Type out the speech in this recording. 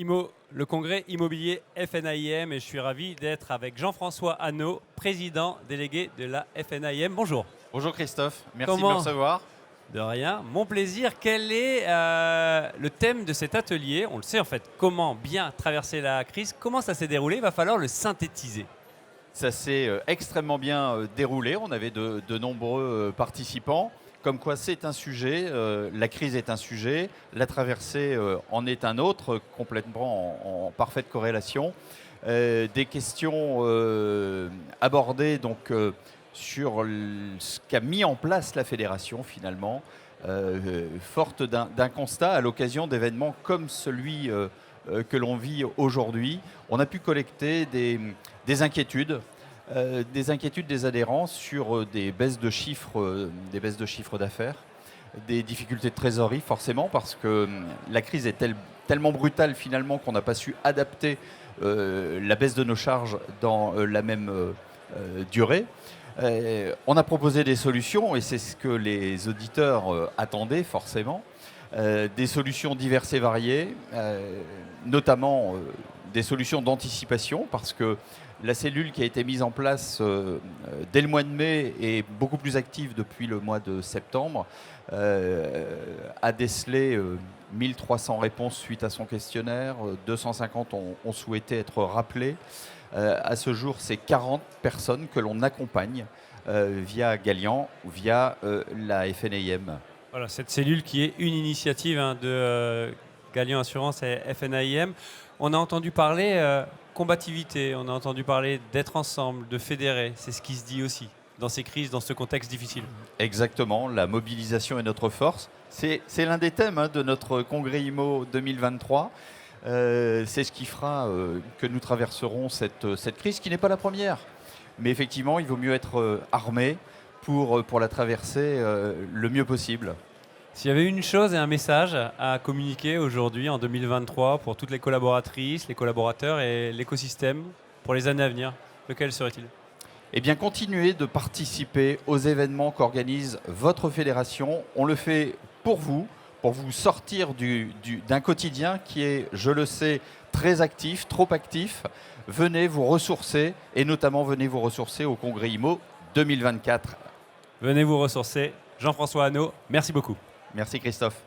IMO, le congrès immobilier FNAIM, et je suis ravi d'être avec Jean-François Hannot, président délégué de la FNAIM. Bonjour. Bonjour Christophe, merci de me Comment recevoir. De rien, mon plaisir. Quel est le thème de cet atelier? On le sait en fait, comment bien traverser la crise, comment ça s'est déroulé, il va falloir le synthétiser. Ça s'est extrêmement bien déroulé, on avait de nombreux participants, comme quoi c'est un sujet, la crise est un sujet, la traversée en est un autre, complètement en parfaite corrélation. Des questions abordées donc, sur ce qu'a mis en place la fédération finalement, forte d'un constat à l'occasion d'événements comme celui que l'on vit aujourd'hui. On a pu collecter des inquiétudes, des adhérents sur des baisses de chiffres d'affaires, des difficultés de trésorerie forcément parce que la crise est tellement brutale finalement qu'on n'a pas su adapter la baisse de nos charges dans la même durée. On a proposé des solutions et c'est ce que les auditeurs attendaient forcément. Des solutions diverses et variées, notamment des solutions d'anticipation parce que la cellule qui a été mise en place dès le mois de mai est beaucoup plus active depuis le mois de septembre, a décelé 1300 réponses suite à son questionnaire, 250 ont souhaité être rappelées. À ce jour, c'est 40 personnes que l'on accompagne via Galian ou via la FNAIM. Voilà, cette cellule qui est une initiative de Galian Assurance et FNAIM. On a entendu parler combativité, on a entendu parler d'être ensemble, de fédérer. C'est ce qui se dit aussi dans ces crises, dans ce contexte difficile. Exactement, la mobilisation est notre force. C'est l'un des thèmes de notre congrès IMO 2023. C'est ce qui fera que nous traverserons cette crise, qui n'est pas la première. Mais effectivement, il vaut mieux être armé pour la traverser le mieux possible. S'il y avait une chose et un message à communiquer aujourd'hui, en 2023, pour toutes les collaboratrices, les collaborateurs et l'écosystème pour les années à venir, lequel serait-il? Eh bien, continuez de participer aux événements qu'organise votre fédération. On le fait pour vous sortir d'un quotidien qui est, je le sais, très actif, trop actif. Venez vous ressourcer et notamment venez vous ressourcer au congrès IMO 2024. Venez vous ressourcer. Jean-François Hannot, merci beaucoup. Merci Christophe.